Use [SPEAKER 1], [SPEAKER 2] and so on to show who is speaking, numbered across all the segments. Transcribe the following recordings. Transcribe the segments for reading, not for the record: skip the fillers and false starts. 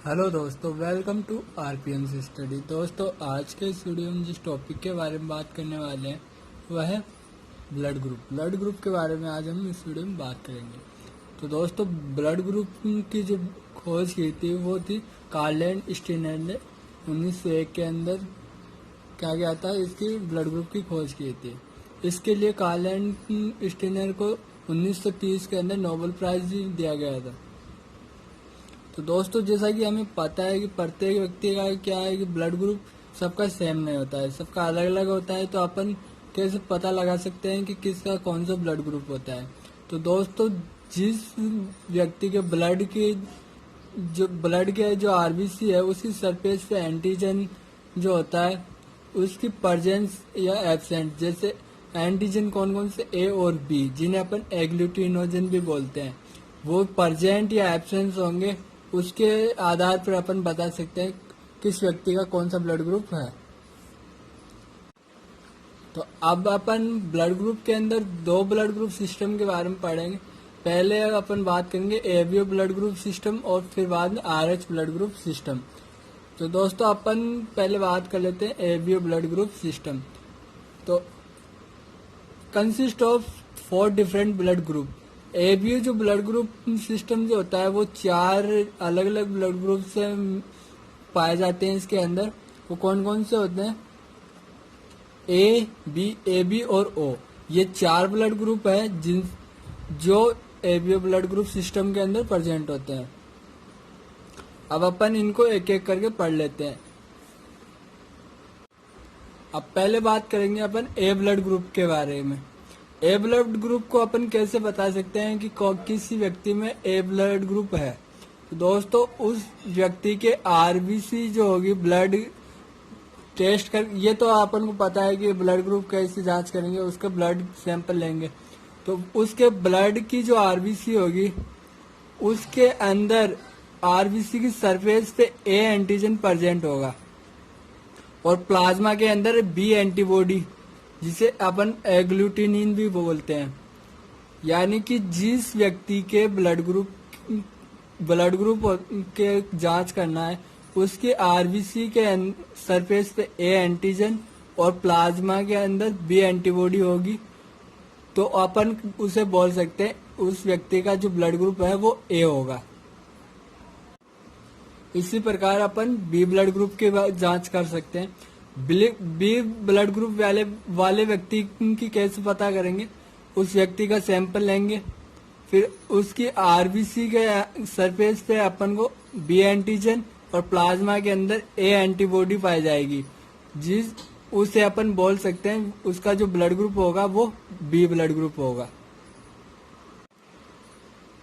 [SPEAKER 1] Hello दोस्तों, welcome to RPMC study. दोस्तों, आज के इस वीडियो में जिस टॉपिक के बारे में बात करने वाले हैं वह है ब्लड ग्रुप के बारे में आज हम इस वीडियो में बात करेंगे। तो दोस्तों, ब्लड ग्रुप की जो खोज की थी वो थी कार्ल एंड स्टीनर ने 1901 के अंदर क्या गया था, इसकी ब्लड ग्रुप की खोज की थी। इसके लिए कार्ल एंड स्टीनर को 1930 के अंदर नोबेल प्राइज दिया गया था। तो दोस्तों, जैसा कि हमें पता है कि प्रत्येक व्यक्ति का क्या है कि ब्लड ग्रुप सबका सेम नहीं होता है, सबका अलग अलग होता है। तो अपन कैसे पता लगा सकते हैं कि किसका कौन सा ब्लड ग्रुप होता है। तो दोस्तों, जिस व्यक्ति के ब्लड के जो आरबीसी है उसकी सरफेस पे एंटीजन जो होता है उसकी प्रेजेंस या एब्सेंट, जैसे एंटीजन कौन कौन से ए और बी जिन्हें अपन एग्लूटिनोजन भी बोलते हैं, वो प्रेजेंट या एब्सेंस होंगे। उसके आधार पर अपन बता सकते हैं किस व्यक्ति का कौन सा ब्लड ग्रुप है। तो अब अपन ब्लड ग्रुप के अंदर दो ब्लड ग्रुप सिस्टम के बारे में पढ़ेंगे। पहले अपन बात करेंगे एबीओ ब्लड ग्रुप सिस्टम और फिर बाद में आरएच ब्लड ग्रुप सिस्टम। तो दोस्तों, अपन पहले बात कर लेते हैं एबीओ ब्लड ग्रुप सिस्टम। तो consist of 4 different blood group. ABO जो ब्लड ग्रुप सिस्टम जो होता है वो 4 अलग अलग ब्लड ग्रुप से पाए जाते हैं। इसके अंदर वो कौन कौन से होते हैं? ए बी और ओ, ये 4 ब्लड ग्रुप है जो एबीओ ब्लड ग्रुप सिस्टम के अंदर प्रेजेंट होते हैं। अब अपन इनको एक एक करके पढ़ लेते हैं। अब पहले बात करेंगे अपन ए ब्लड ग्रुप के बारे में। ए ब्लड ग्रुप को अपन कैसे बता सकते हैं कि किसी व्यक्ति में ए ब्लड ग्रुप है? तो दोस्तों, उस व्यक्ति के आरबीसी जो होगी ब्लड टेस्ट कर, ये तो अपन को पता है कि ब्लड ग्रुप कैसे जांच करेंगे, उसका ब्लड सैंपल लेंगे। तो उसके ब्लड की जो आरबीसी होगी उसके अंदर आरबीसी की सरफेस पे ए एंटीजन प्रेजेंट होगा और प्लाज्मा के अंदर बी एंटीबॉडी, जिसे अपन एग्लूटिनिन भी बोलते हैं। यानी कि जिस व्यक्ति के ब्लड ग्रुप के जांच करना है उसके आरबीसी के सरफेस पे ए एंटीजन और प्लाज्मा के अंदर बी एंटीबॉडी होगी, तो अपन उसे बोल सकते हैं उस व्यक्ति का जो ब्लड ग्रुप है वो ए होगा। इसी प्रकार अपन बी ब्लड ग्रुप की जांच कर सकते हैं। बी ब्लड ग्रुप वाले व्यक्ति की कैसे पता करेंगे? उस व्यक्ति का सैंपल लेंगे, फिर उसकी आरबीसी के सरफेस पे अपन को बी एंटीजन और प्लाज्मा के अंदर ए एंटीबॉडी पाई जाएगी, जिस उसे अपन बोल सकते हैं उसका जो ब्लड ग्रुप होगा वो बी ब्लड ग्रुप होगा।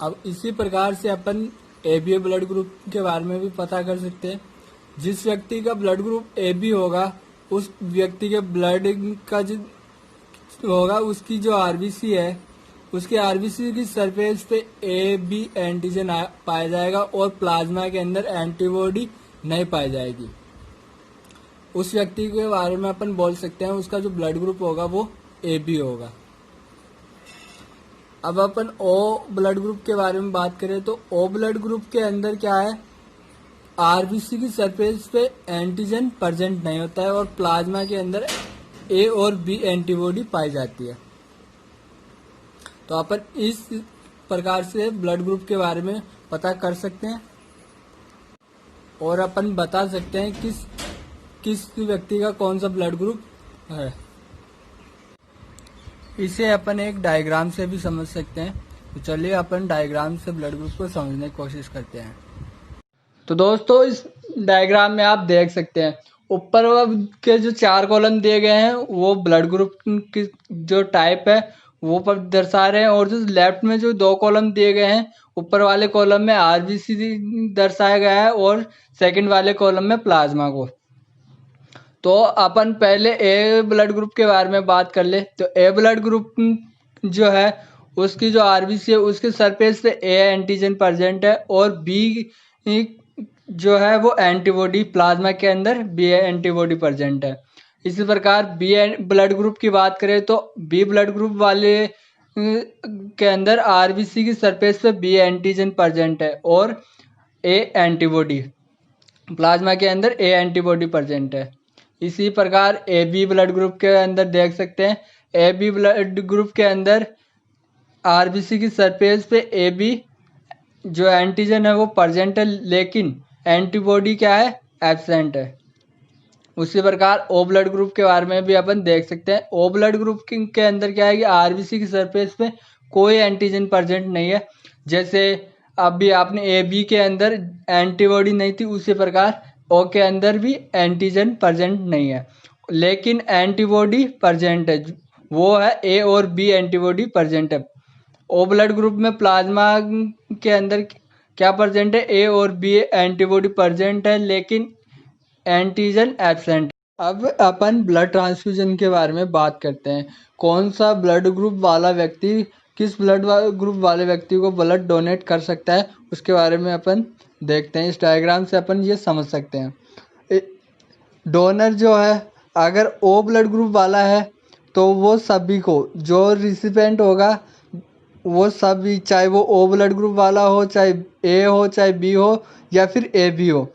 [SPEAKER 1] अब इसी प्रकार से अपन एबीओ ब्लड ग्रुप के बारे में भी पता कर सकते हैं। जिस व्यक्ति का ब्लड ग्रुप एबी होगा उस व्यक्ति के ब्लड का जो होगा उसकी जो आरबीसी है उसके आरबीसी की सरफेस पे ए बी एंटीजन पाया जाएगा और प्लाज्मा के अंदर एंटीबॉडी नहीं पाई जाएगी। उस व्यक्ति के बारे में अपन बोल सकते हैं उसका जो ब्लड ग्रुप होगा वो ए बी होगा। अब अपन ओ ब्लड ग्रुप के बारे में बात करें तो ओ ब्लड ग्रुप के अंदर क्या है, आरबीसी की सरफेस पे एंटीजन प्रेजेंट नहीं होता है और प्लाज्मा के अंदर ए और बी एंटीबॉडी पाई जाती है। तो अपन इस प्रकार से ब्लड ग्रुप के बारे में पता कर सकते हैं और अपन बता सकते हैं किस व्यक्ति का कौन सा ब्लड ग्रुप है। इसे अपन एक डायग्राम से भी समझ सकते हैं। तो चलिए अपन डायग्राम से ब्लड ग्रुप को समझने की कोशिश करते हैं। तो दोस्तों, इस डायग्राम में आप देख सकते हैं ऊपर के जो 4 कॉलम दिए गए हैं वो ब्लड ग्रुप की जो टाइप है वो पर दर्शा रहे हैं, और जो लेफ्ट में जो 2 कॉलम दिए गए हैं ऊपर वाले कॉलम में आरबीसी दर्शाया गया है और सेकंड वाले कॉलम में प्लाज्मा को। तो अपन पहले ए ब्लड ग्रुप के बारे में बात कर ले। तो ए ब्लड ग्रुप जो है उसकी जो आरबीसी है उसके सरफेस पे ए एंटीजन प्रेजेंट है और बी जो है वो एंटीबॉडी, प्लाज्मा के अंदर बी एंटीबॉडी प्रेजेंट है। इसी प्रकार बी ब्लड ग्रुप की बात करें तो बी ब्लड ग्रुप वाले के अंदर आरबीसी की सरफेस पे बी एंटीजन प्रेजेंट है और ए एंटीबॉडी। प्लाज्मा के अंदर ए एंटीबॉडी प्रेजेंट है। इसी प्रकार ए बी ब्लड ग्रुप के अंदर देख सकते हैं, ए बी ब्लड ग्रुप के अंदर आरबीसी की सरफेस पे ए बी जो एंटीजन है वो प्रेजेंट है, लेकिन एंटीबॉडी क्या है, एब्सेंट है। उसी प्रकार ओ ब्लड ग्रुप के बारे में भी अपन देख सकते हैं। ओ ब्लड ग्रुप के अंदर क्या है कि आरबीसी की सरफेस पे कोई एंटीजन प्रेजेंट नहीं है। जैसे अभी आपने ए बी के अंदर एंटीबॉडी नहीं थी, उसी प्रकार ओ के अंदर भी एंटीजन प्रेजेंट नहीं है, लेकिन एंटीबॉडी प्रेजेंट है, वो है ए और बी एंटीबॉडी प्रेजेंट है। ओ ब्लड ग्रुप में प्लाज्मा के अंदर क्या प्रेजेंट है, ए और बी एंटीबॉडी प्रेजेंट है, लेकिन एंटीजन एब्सेंट। अब अपन ब्लड ट्रांसफ्यूजन के बारे में बात करते हैं। कौन सा ब्लड ग्रुप वाला व्यक्ति किस ब्लड ग्रुप वाले व्यक्ति को ब्लड डोनेट कर सकता है, उसके बारे में अपन देखते हैं। इस डायग्राम से अपन ये समझ सकते हैं। डोनर जो है अगर ओ ब्लड ग्रुप वाला है तो वो सभी को, जो रिसिपेंट होगा वो सभी, चाहे वो ओ ब्लड ग्रुप वाला हो, चाहे ए हो, चाहे बी हो, या फिर ए बी हो,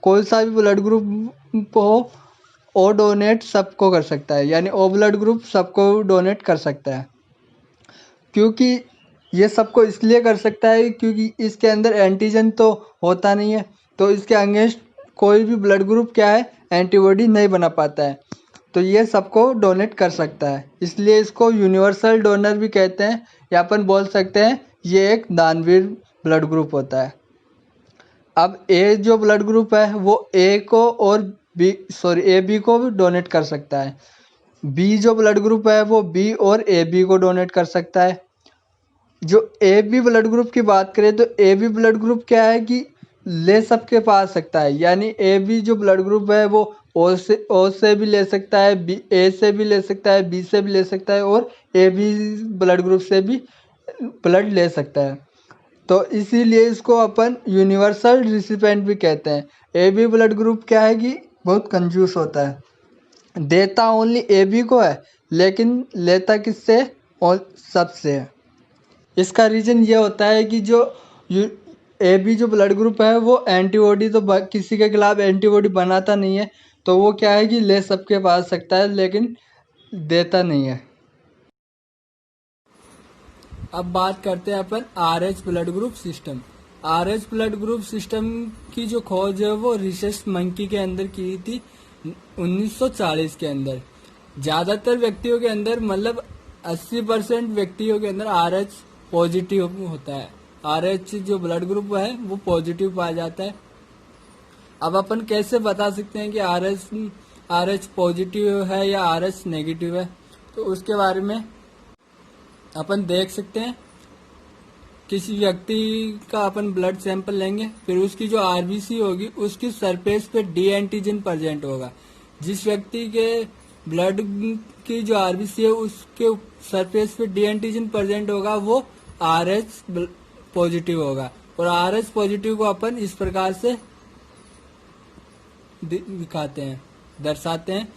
[SPEAKER 1] कोई सा भी ब्लड ग्रुप हो, ओ डोनेट सबको कर सकता है। यानी ओ ब्लड ग्रुप सबको डोनेट कर सकता है। क्योंकि ये सबको इसलिए कर सकता है क्योंकि इसके अंदर एंटीजन तो होता नहीं है, तो इसके अगेंस्ट कोई भी ब्लड ग्रुप क्या है, एंटीबॉडी नहीं बना पाता है, तो ये सबको डोनेट कर सकता है। इसलिए इसको यूनिवर्सल डोनर भी कहते हैं, या अपन बोल सकते हैं ये एक दानवीर ब्लड ग्रुप होता है। अब ए जो ब्लड ग्रुप है वो ए को और ए बी को भी डोनेट कर सकता है। बी जो ब्लड ग्रुप है वो बी और ए बी को डोनेट कर सकता है। जो ए बी ब्लड ग्रुप की बात करें तो ए बी ब्लड ग्रुप क्या है कि ले सबके पास सकता है। यानी ए बी जो ब्लड ग्रुप है वो ओ से भी ले सकता है, बी ए से भी ले सकता है, बी से भी ले सकता है, और ए बी ब्लड ग्रुप से भी ब्लड ले सकता है। तो इसीलिए इसको अपन यूनिवर्सल रिसिपेंट भी कहते हैं। ए बी ब्लड ग्रुप क्या है कि बहुत कंजूस होता है, देता ओनली ए बी को है, लेकिन लेता किससे, और सबसे है। इसका रीज़न ये होता है कि जो ए बी जो ब्लड ग्रुप है वो एंटीबॉडी तो किसी के खिलाफ एंटीबॉडी बनाता नहीं है, तो वो क्या है कि ले सबके पास सकता है, लेकिन देता नहीं है। अब बात करते हैं अपन RH blood group system. RH blood group system की जो खोज है वो रिसेस मंकी के अंदर की थी 1940 के अंदर। ज़्यादातर व्यक्तियों के अंदर, मतलब 80% व्यक्तियों के अंदर RH पॉजिटिव होता है। RH जो ब्लड ग्रुप है वो पॉजिटिव पाया जाता है। अब अपन कैसे बता सकते हैं कि RH पॉजिटिव है या RH नेगेटिव है, तो उसके बारे में अपन देख सकते हैं। किसी व्यक्ति का अपन ब्लड सैंपल लेंगे, फिर उसकी जो आरबीसी होगी उसकी सरफेस पे डी एंटीजन प्रेजेंट होगा। जिस व्यक्ति के ब्लड की जो आरबीसी है उसके सरफेस पे डी एंटीजन प्रेजेंट होगा, वो RH पॉजिटिव होगा। और RH पॉजिटिव को अपन इस प्रकार से दिखाते हैं, दर्शाते हैं।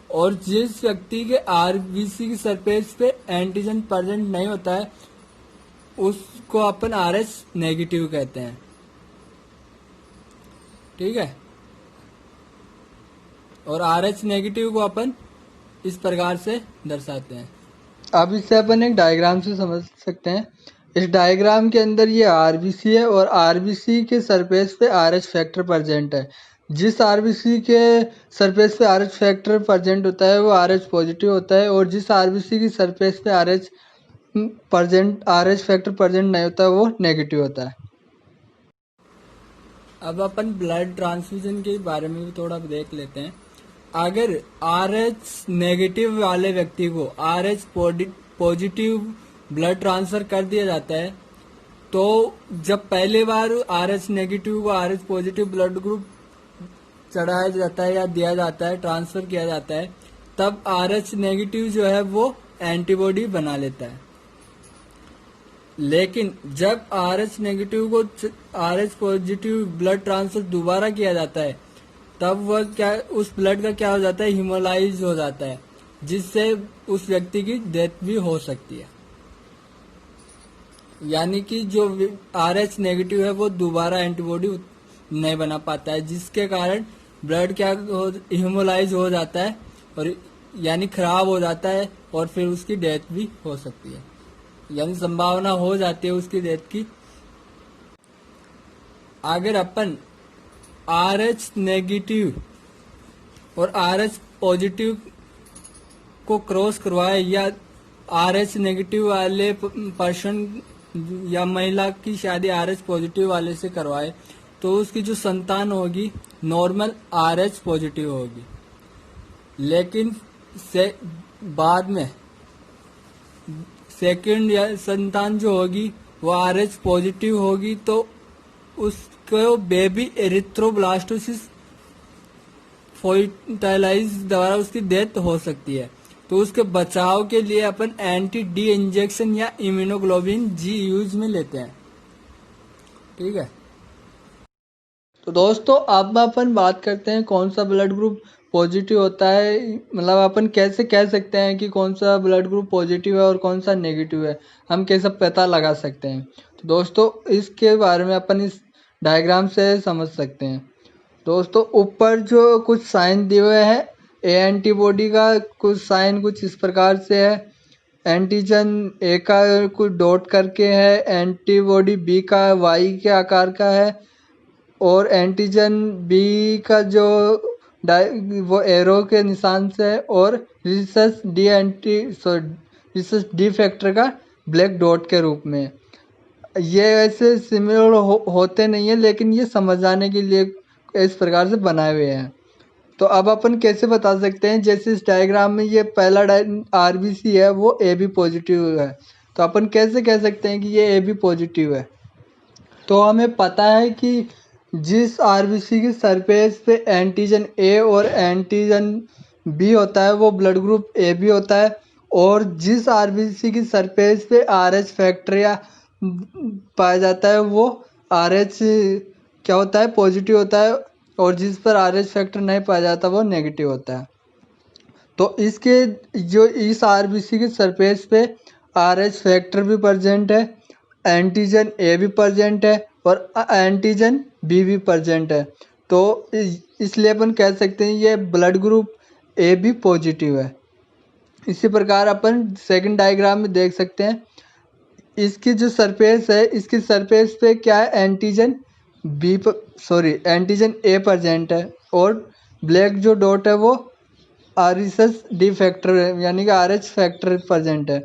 [SPEAKER 1] और जिस व्यक्ति के आरबीसी की सरफेस पे एंटीजन प्रेजेंट नहीं होता है उसको अपन RH नेगेटिव कहते हैं। ठीक है, और RH नेगेटिव को अपन इस प्रकार से दर्शाते हैं। अब इसे अपन एक डायग्राम से समझ सकते हैं। इस डायग्राम के अंदर ये आरबीसी है और आरबीसी के सरफेस पे RH फैक्टर प्रेजेंट है। जिस आरबीसी के सरफेस पे RH फैक्टर प्रेजेंट होता है वो RH पॉजिटिव होता है, और जिस आरबीसी की सरफेस पे RH फैक्टर प्रेजेंट नहीं होता वो नेगेटिव होता है। अब अपन ब्लड ट्रांसफ्यूजन के बारे में भी थोड़ा देख लेते हैं। अगर RH नेगेटिव वाले व्यक्ति को RH पॉजिटिव ब्लड ट्रांसफर कर दिया जाता है, तो जब पहले बार RH नेगेटिव को RH पॉजिटिव ब्लड ग्रुप चढ़ाया जाता है या दिया जाता है, ट्रांसफर किया जाता है, तब RH नेगेटिव जो है वो एंटीबॉडी बना लेता है। लेकिन जब RH नेगेटिव को RH पॉजिटिव ब्लड ट्रांसफर दोबारा किया जाता है, तब वह क्या, उस ब्लड का क्या हो जाता है, हीमोलाइज हो जाता है, जिससे उस व्यक्ति की डेथ भी हो सकती है। यानी कि जो RH नेगेटिव है वो दोबारा एंटीबॉडी नहीं बना पाता है, जिसके कारण ब्लड क्या हीमोलाइज हो जाता है और यानी खराब हो जाता है और फिर उसकी डेथ भी हो सकती है, यानी संभावना हो जाती है उसकी डेथ की। अगर अपन RH नेगेटिव और RH पॉजिटिव को क्रॉस करवाए या RH नेगेटिव वाले पर्सन या महिला की शादी RH पॉजिटिव वाले से करवाए तो उसकी जो संतान होगी नॉर्मल RH पॉजिटिव होगी। लेकिन से बाद में सेकंड या संतान जो होगी वो RH पॉजिटिव होगी तो उसको बेबी एरिथ्रोब्लास्टोसिस फोइटाइलाइज द्वारा उसकी डेथ हो सकती है। तो उसके बचाव के लिए अपन एंटी डी इंजेक्शन या इम्यूनोग्लोबिन जी यूज में लेते हैं। ठीक है, तो दोस्तों अब अपन बात करते हैं कौन सा ब्लड ग्रुप पॉजिटिव होता है, मतलब अपन कैसे कह सकते हैं कि कौन सा ब्लड ग्रुप पॉजिटिव है और कौन सा नेगेटिव है, हम कैसे पता लगा सकते हैं। तो दोस्तों इसके बारे में अपन इस डायग्राम से समझ सकते हैं। दोस्तों ऊपर जो कुछ साइन दिए हुए हैं ए एंटीबॉडी का कुछ साइन कुछ इस प्रकार से है, एंटीजन ए का कुछ डॉट करके है, एंटीबॉडी बी का वाई के आकार का है और एंटीजन बी का जो वो एरो के निशान से है और रिसस डी फैक्टर का ब्लैक डॉट के रूप में। ये ऐसे सिमिलर होते नहीं है लेकिन ये समझ आने के लिए इस प्रकार से बनाए हुए हैं। तो अब अपन कैसे बता सकते हैं, जैसे इस डायग्राम में ये पहला आरबीसी है वो ए बी पॉजिटिव है, तो अपन कैसे कह सकते हैं कि ये ए बी पॉजिटिव है। तो हमें पता है कि जिस आरबीसी की सरफेस पे एंटीजन ए और एंटीजन बी होता है वो ब्लड ग्रुप ए बी होता है, और जिस आरबीसी की सरफेस पे RH फैक्टर या पाया जाता है वो RH क्या होता है, पॉजिटिव होता है, और जिस पर RH फैक्टर नहीं पाया जाता वो नेगेटिव होता है। तो इसके जो इस आरबीसी की सरफेस पे RH फैक्टर भी प्रेजेंट है, एंटीजन ए भी प्रेजेंट है और एंटीजन बी भी प्रेजेंट है। तो इसलिए अपन कह सकते हैं ये blood group A B positive है। इसी प्रकार अपन सेकंड डायग्राम में देख सकते हैं, इसकी जो सरफेस है इसकी सरफेस पे क्या है, एंटीजन एंटीजन ए प्रेजेंट है और ब्लैक जो डॉट है वो आरएसएस डी फैक्टर है, यानी कि RH फैक्टर प्रेजेंट है।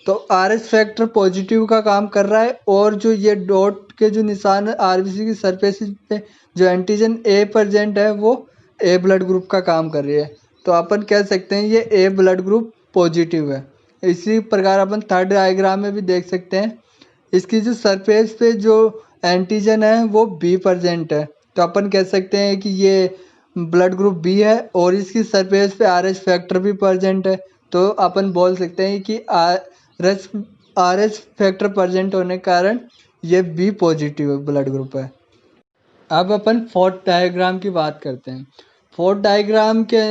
[SPEAKER 1] तो RH फैक्टर पॉजिटिव का काम कर रहा है और जो ये डॉट के जो निशान है आरबीसी की सरफेस पे जो एंटीजन ए प्रेजेंट है वो ए ब्लड ग्रुप का काम कर रही है। तो अपन कह सकते हैं ये ए ब्लड ग्रुप पॉजिटिव है। इसी प्रकार अपन थर्ड डायग्राम में भी देख सकते हैं, इसकी जो सरफेस पे जो एंटीजन है वो बी प्रेजेंट है, तो अपन कह सकते हैं कि ये ब्लड ग्रुप बी है और इसकी सरफेस पे RH फैक्टर भी प्रेजेंट है। तो अपन बोल सकते हैं कि RH फैक्टर प्रेजेंट होने के कारण ये बी पॉजिटिव ब्लड ग्रुप है। अब अपन फोर्थ डायग्राम की बात करते हैं। फोर्थ डायग्राम के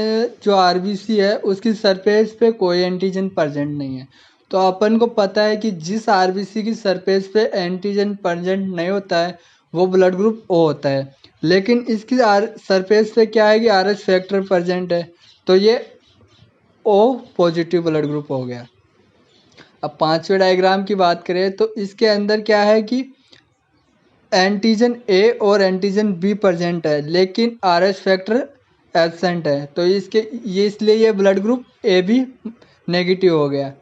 [SPEAKER 1] जो आरबीसी है उसकी सरफेस पे कोई एंटीजन प्रेजेंट नहीं है। तो अपन को पता है कि जिस आरबीसी की सरफेस पे एंटीजन प्रेजेंट नहीं होता है वो ब्लड ग्रुप ओ होता है, लेकिन इसकी सरफेस पे क्या है कि RH फैक्टर प्रेजेंट है, तो ये ओ पॉजिटिव ब्लड ग्रुप हो गया। अब पांचवें डायग्राम की बात करें तो इसके अंदर क्या है कि एंटीजन ए और एंटीजन बी प्रेजेंट है लेकिन RH फैक्टर एब्सेंट है, तो इसलिए ये blood group A B negative हो गया।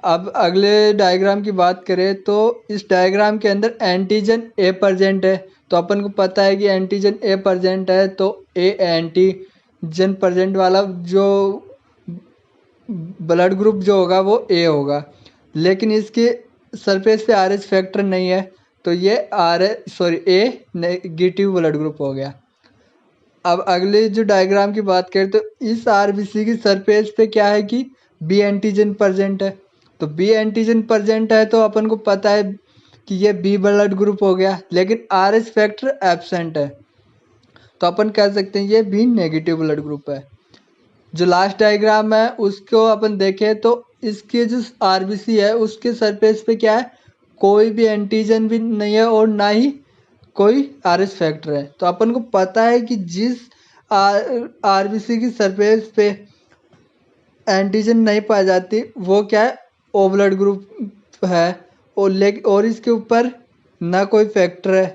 [SPEAKER 1] अब अगले डायग्राम की बात करें तो इस डायग्राम के अंदर एंटीजन ए प्रेजेंट है, तो अपन को पता है कि एंटीजन ए प्रेजेंट है तो ए एंटीजन प्रेजेंट वाला जो ब्लड ग्रुप जो होगा वो ए होगा, लेकिन इसके सरफेस पे RH फैक्टर नहीं है तो ये ए नेगेटिव ब्लड ग्रुप हो गया। अब अगले जो डायग्राम की बात करें तो इस आरबीसी की सरफेस पे क्या है कि बी एंटीजन प्रेजेंट है, तो बी एंटीजन प्रेजेंट है तो अपन को पता है कि ये बी ब्लड ग्रुप हो गया, लेकिन RH फैक्टर एब्सेंट है तो अपन कह सकते हैं ये बी नेगेटिव ब्लड ग्रुप है। जो लास्ट डायग्राम है उसको अपन देखें तो इसके जो आरबीसी है उसके सरफेस पे क्या है, कोई भी एंटीजन भी नहीं है और ना ही कोई आरएच फैक्टर है। तो अपन को पता है कि जिस आरबीसी की सरफेस पे एंटीजन नहीं पाई जाती वो क्या है, ओ ब्लड ग्रुप है। और इसके ऊपर ना कोई फैक्टर है,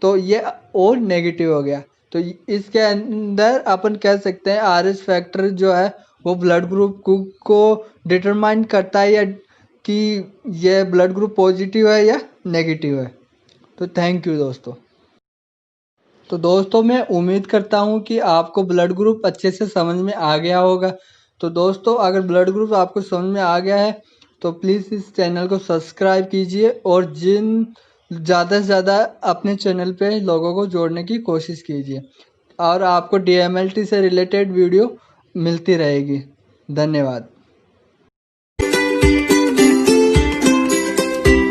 [SPEAKER 1] तो ये ओ नेगेटिव हो गया। तो इसके अंदर अपन कह सकते हैं आरएच फैक्टर जो है वो ब्लड ग्रुप को डिटरमाइन करता है या कि ये ब्लड ग्रुप पॉजिटिव है या नेगेटिव है। तो थैंक यू दोस्तों। तो दोस्तों मैं उम्मीद करता हूँ कि आपको ब्लड ग्रुप अच्छे से समझ में आ गया होगा। तो दोस्तों अगर ब्लड ग्रुप आपको समझ में आ गया है तो प्लीज़ इस चैनल को सब्सक्राइब कीजिए और ज़्यादा से ज़्यादा अपने चैनल पे लोगों को जोड़ने की कोशिश कीजिए और आपको DMLT से रिलेटेड वीडियो मिलती रहेगी। धन्यवाद।